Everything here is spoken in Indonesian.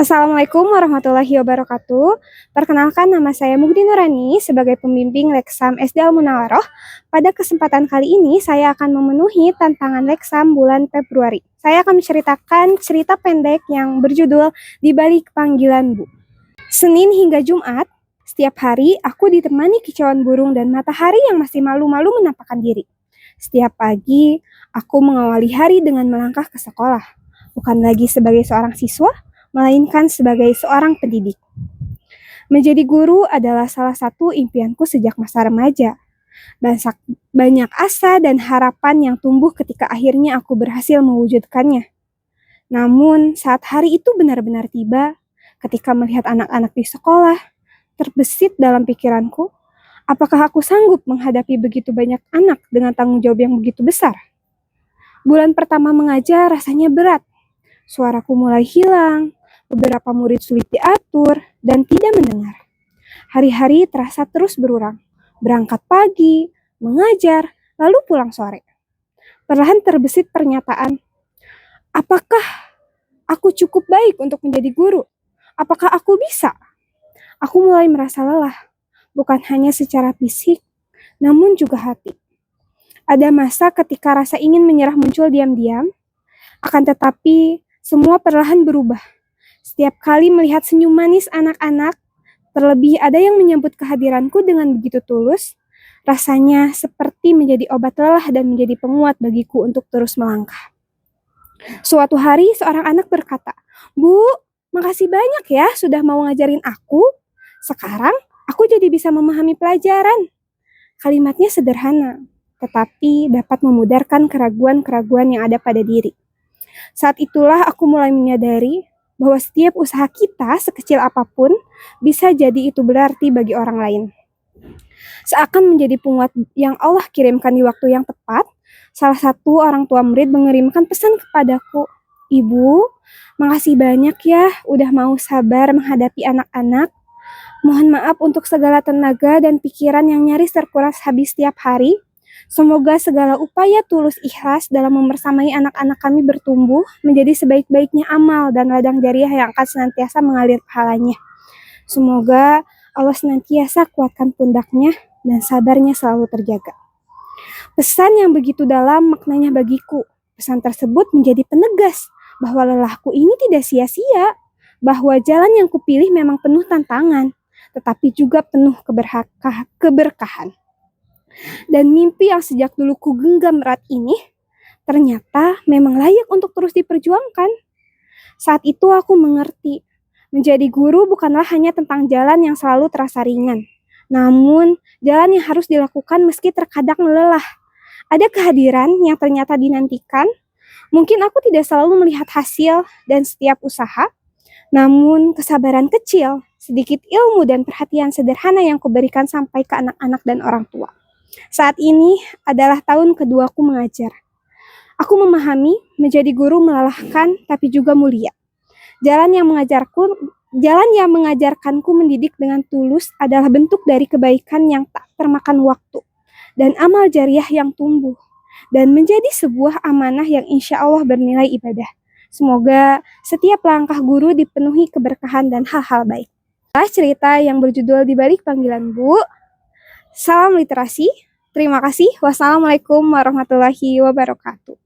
Assalamualaikum warahmatullahi wabarakatuh. Perkenalkan, nama saya Mugdi Nurani sebagai pembimbing Leksam SD Al-Munawaroh. Pada kesempatan kali ini saya akan memenuhi tantangan Leksam bulan Februari. Saya akan menceritakan cerita pendek yang berjudul Di Balik Panggilan Bu. Senin hingga Jumat, setiap hari aku ditemani kicauan burung dan matahari yang masih malu-malu menampakkan diri. Setiap pagi, aku mengawali hari dengan melangkah ke sekolah. Bukan lagi sebagai seorang siswa, melainkan sebagai seorang pendidik. Menjadi guru adalah salah satu impianku sejak masa remaja. Banyak asa dan harapan yang tumbuh ketika akhirnya aku berhasil mewujudkannya. Namun, saat hari itu benar-benar tiba, ketika melihat anak-anak di sekolah, terbesit dalam pikiranku, apakah aku sanggup menghadapi begitu banyak anak dengan tanggung jawab yang begitu besar? Bulan pertama mengajar rasanya berat. Suaraku mulai hilang, beberapa murid sulit diatur dan tidak mendengar. Hari-hari terasa terus berulang. Berangkat pagi, mengajar, lalu pulang sore. Perlahan terbesit pernyataan, apakah aku cukup baik untuk menjadi guru? Apakah aku bisa? Aku mulai merasa lelah, bukan hanya secara fisik, namun juga hati. Ada masa ketika rasa ingin menyerah muncul diam-diam, akan tetapi semua perlahan berubah. Setiap kali melihat senyum manis anak-anak, terlebih ada yang menyambut kehadiranku dengan begitu tulus, rasanya seperti menjadi obat lelah dan menjadi penguat bagiku untuk terus melangkah. Suatu hari seorang anak berkata, "Bu, makasih banyak ya sudah mau ngajarin aku. Sekarang aku jadi bisa memahami pelajaran." Kalimatnya sederhana, tetapi dapat memudarkan keraguan-keraguan yang ada pada diri. Saat itulah aku mulai menyadari bahwa setiap usaha kita, sekecil apapun, bisa jadi itu berarti bagi orang lain. Seakan menjadi penguat yang Allah kirimkan di waktu yang tepat, salah satu orang tua murid mengirimkan pesan kepadaku, "Ibu, makasih banyak ya udah mau sabar menghadapi anak-anak. Mohon maaf untuk segala tenaga dan pikiran yang nyaris terkuras habis setiap hari. Semoga segala upaya tulus ikhlas dalam membersamai anak-anak kami bertumbuh menjadi sebaik-baiknya amal dan ladang jariah yang akan senantiasa mengalir pahalanya. Semoga Allah senantiasa kuatkan pundaknya dan sabarnya selalu terjaga." Pesan yang begitu dalam maknanya bagiku. Pesan tersebut menjadi penegas bahwa lelahku ini tidak sia-sia, bahwa jalan yang kupilih memang penuh tantangan, tetapi juga penuh keberkahan. Dan mimpi yang sejak dulu ku genggam erat ini ternyata memang layak untuk terus diperjuangkan. Saat itu aku mengerti, menjadi guru bukanlah hanya tentang jalan yang selalu terasa ringan, namun jalan yang harus dilakukan meski terkadang lelah. Ada kehadiran yang ternyata dinantikan. Mungkin aku tidak selalu melihat hasil dan setiap usaha, namun kesabaran kecil, sedikit ilmu dan perhatian sederhana yang kuberikan sampai ke anak-anak dan orang tua. Saat ini adalah tahun keduaku mengajar. Aku memahami menjadi guru melelahkan tapi juga mulia. Jalan yang mengajarkanku mendidik dengan tulus adalah bentuk dari kebaikan yang tak termakan waktu dan amal jariah yang tumbuh dan menjadi sebuah amanah yang insya Allah bernilai ibadah. Semoga setiap langkah guru dipenuhi keberkahan dan hal-hal baik. Cerita yang berjudul Di Balik Panggilan Bu. Salam literasi. Terima kasih. Wassalamualaikum warahmatullahi wabarakatuh.